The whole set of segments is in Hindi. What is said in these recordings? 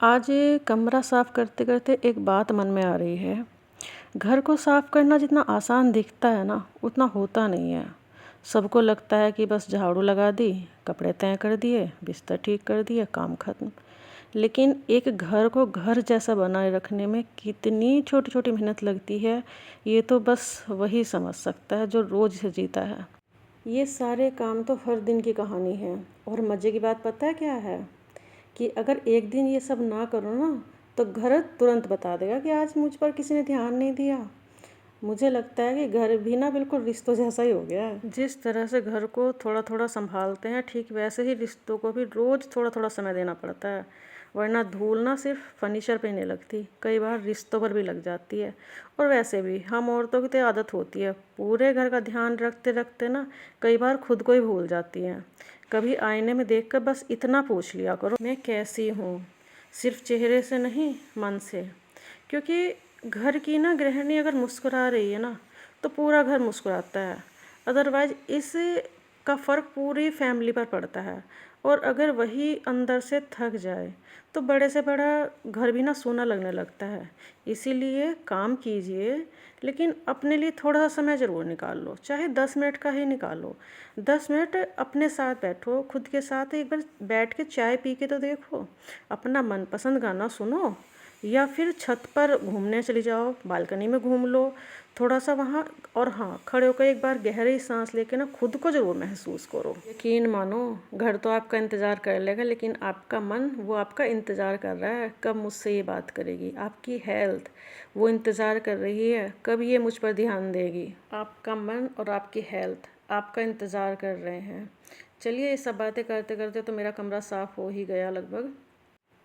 आज ये कमरा साफ़ करते करते एक बात मन में आ रही है। घर को साफ़ करना जितना आसान दिखता है ना, उतना होता नहीं है। सबको लगता है कि बस झाड़ू लगा दी, कपड़े तय कर दिए, बिस्तर ठीक कर दिए, काम ख़त्म। लेकिन एक घर को घर जैसा बनाए रखने में कितनी छोटी छोटी मेहनत लगती है, ये तो बस वही समझ सकता है जो रोज़ से जीता है। ये सारे काम तो हर दिन की कहानी है। और मज़े की बात पता है क्या है कि अगर एक दिन ये सब ना करो ना, तो घर तुरंत बता देगा कि आज मुझ पर किसी ने ध्यान नहीं दिया। मुझे लगता है कि घर भी ना बिल्कुल रिश्तों जैसा ही हो गया है। जिस तरह से घर को थोड़ा थोड़ा संभालते हैं, ठीक वैसे ही रिश्तों को भी रोज़ थोड़ा थोड़ा समय देना पड़ता है, वरना धूल ना सिर्फ फर्नीचर पे नहीं लगती, कई बार रिश्तों पर भी लग जाती है। और वैसे भी हम औरतों की तो आदत होती है, पूरे घर का ध्यान रखते रखते ना कई बार खुद को ही भूल जाती हैं। कभी आईने में देखकर बस इतना पूछ लिया करो, मैं कैसी हूँ, सिर्फ चेहरे से नहीं, मन से। क्योंकि घर की ना गृहिणी अगर मुस्कुरा रही है ना, तो पूरा घर मुस्कुराता है। अदरवाइज इस का फ़र्क पूरी फैमिली पर पड़ता है। और अगर वही अंदर से थक जाए, तो बड़े से बड़ा घर भी ना सूना लगने लगता है। इसीलिए काम कीजिए, लेकिन अपने लिए थोड़ा सा समय ज़रूर निकाल लो, चाहे 10 मिनट का ही निकालो। 10 मिनट अपने साथ बैठो, खुद के साथ एक बार बैठ के चाय पी के तो देखो, अपना मनपसंद गाना सुनो, या फिर छत पर घूमने चली जाओ, बालकनी में घूम लो थोड़ा सा वहाँ। और हाँ, खड़े होकर एक बार गहरी सांस लेके ना खुद को ज़रूर महसूस करो। यकीन मानो, घर तो आपका इंतज़ार कर लेगा, लेकिन आपका मन वो आपका इंतज़ार कर रहा है कब मुझसे ये बात करेगी। आपकी हेल्थ वो इंतज़ार कर रही है कब ये मुझ पर ध्यान देगी। आपका मन और आपकी हेल्थ आपका इंतज़ार कर रहे हैं। चलिए, ये सब बातें करते करते तो मेरा कमरा साफ़ हो ही गया लगभग।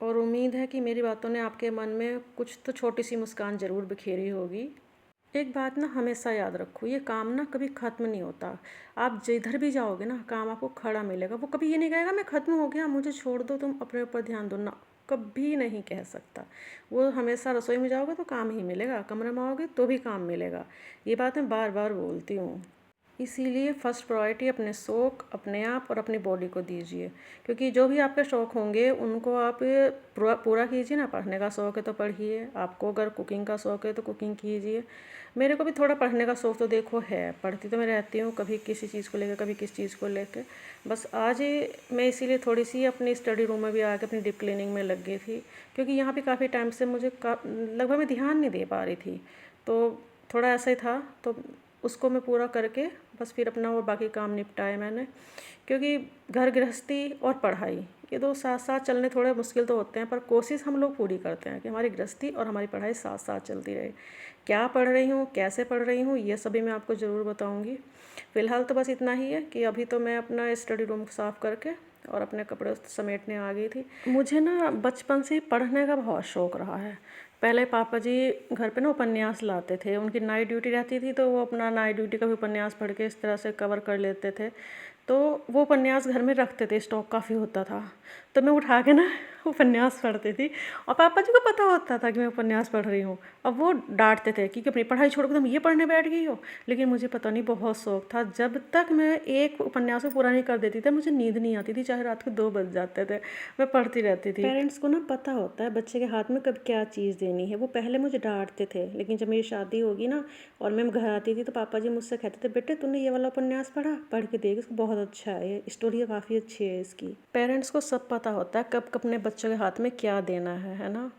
और उम्मीद है कि मेरी बातों ने आपके मन में कुछ तो छोटी सी मुस्कान ज़रूर बिखेरी होगी। एक बात ना हमेशा याद रखो, ये काम ना कभी ख़त्म नहीं होता। आप जिधर भी जाओगे ना, काम आपको खड़ा मिलेगा। वो कभी ये नहीं कहेगा मैं ख़त्म हो गया, मुझे छोड़ दो, तुम अपने ऊपर ध्यान दो ना, कभी नहीं कह सकता। वो हमेशा रसोई में जाओगे तो काम ही मिलेगा, कमरे में आओगे तो भी काम मिलेगा। ये बात मैं बार बार बोलती हूँ। इसीलिए फ़र्स्ट प्रायोरिटी अपने शौक़, अपने आप और अपनी बॉडी को दीजिए। क्योंकि जो भी आपके शौक़ होंगे उनको आप पूरा पूरा कीजिए ना। पढ़ने का शौक़ है तो पढ़िए, आपको अगर कुकिंग का शौक़ है तो कुकिंग कीजिए। मेरे को भी थोड़ा पढ़ने का शौक़ तो देखो है, पढ़ती तो मैं रहती हूँ, कभी किसी चीज़ को लेकर, कभी किसी चीज़ को लेकर। बस आज मैं इसीलिए थोड़ी सी अपनी स्टडी रूम में भी आके अपनी डीप क्लीनिंग में लग गई थी, क्योंकि यहाँ पे काफ़ी टाइम से मुझे लगभग मैं ध्यान नहीं दे पा रही थी। तो थोड़ा ऐसा ही था, तो उसको मैं पूरा करके बस फिर अपना वो बाकी काम निपटाए मैंने। क्योंकि घर गृहस्थी और पढ़ाई ये दो साथ साथ चलने थोड़े मुश्किल तो होते हैं, पर कोशिश हम लोग पूरी करते हैं कि हमारी गृहस्थी और हमारी पढ़ाई साथ साथ चलती रहे। क्या पढ़ रही हूँ, कैसे पढ़ रही हूँ, ये सभी मैं आपको ज़रूर बताऊँगी। फ़िलहाल तो बस इतना ही है कि अभी तो मैं अपना स्टडी रूम साफ़ करके और अपने कपड़े समेटने आ गई थी। मुझे ना बचपन से ही पढ़ने का बहुत शौक़ रहा है। पहले पापा जी घर पे ना उपन्यास लाते थे, उनकी नाइट ड्यूटी रहती थी, तो वो अपना नाइट ड्यूटी का भी उपन्यास पढ़ के इस तरह से कवर कर लेते थे। तो वो उपन्यास घर में रखते थे, स्टॉक काफ़ी होता था, तो मैं उठा के ना उपन्यास पढ़ती थी। और पापा जी को पता होता था कि मैं उपन्यास पढ़ रही हूँ। अब वो डांटते थे कि अपनी पढ़ाई छोड़ के तुम ये पढ़ने बैठ गई हो। लेकिन मुझे पता नहीं, बहुत शौक़ था। जब तक मैं एक उपन्यास को पूरा नहीं कर देती थी, मुझे नींद नहीं आती थी, चाहे रात के 2 बज जाते थे, मैं पढ़ती रहती थी। पेरेंट्स को ना पता होता है बच्चे के हाथ में कब क्या चीज़ देनी है। वो पहले मुझे डांटते थे, लेकिन जब मेरी शादी होगी ना और मैं घर आती थी, तो पापा जी मुझसे कहते थे, बेटे तूने ये वाला उपन्यास पढ़ा, पढ़ के देख, इसको बहुत अच्छा है, ये स्टोरी काफ़ी अच्छी है इसकी। पेरेंट्स को सब पता होता है कब अपने बच्चों के हाथ में क्या देना है ना।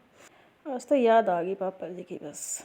आज तो याद आ गई पापा जी की बस।